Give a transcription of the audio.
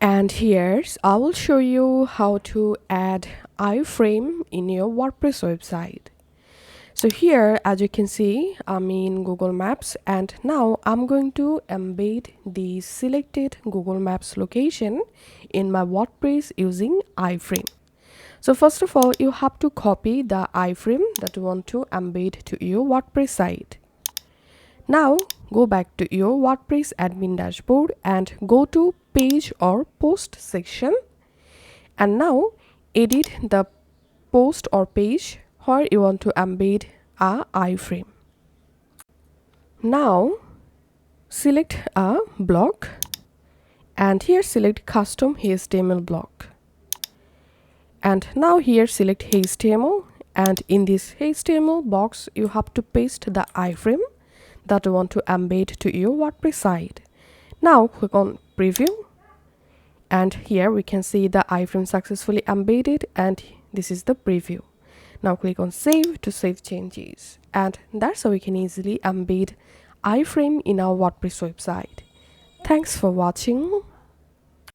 And here's I will show you how to add iFrame in your WordPress website. So here, as you can see, I'm in Google Maps, and now I'm going to embed the selected Google Maps location in my WordPress using iFrame. So first of all, you have to copy the iFrame that you want to embed to your WordPress site. Now go back to your WordPress admin dashboard and go to page or post section, and now edit the post or page where you want to embed a iFrame. Now select a block and here select custom HTML block, and now here select HTML, and in this HTML box you have to paste the iFrame that you want to embed to your WordPress site. Now click on preview, and here we can see the iFrame successfully embedded, and this is the preview. Now click on save to save changes, and that's how we can easily embed iFrame in our WordPress website. Thanks for watching.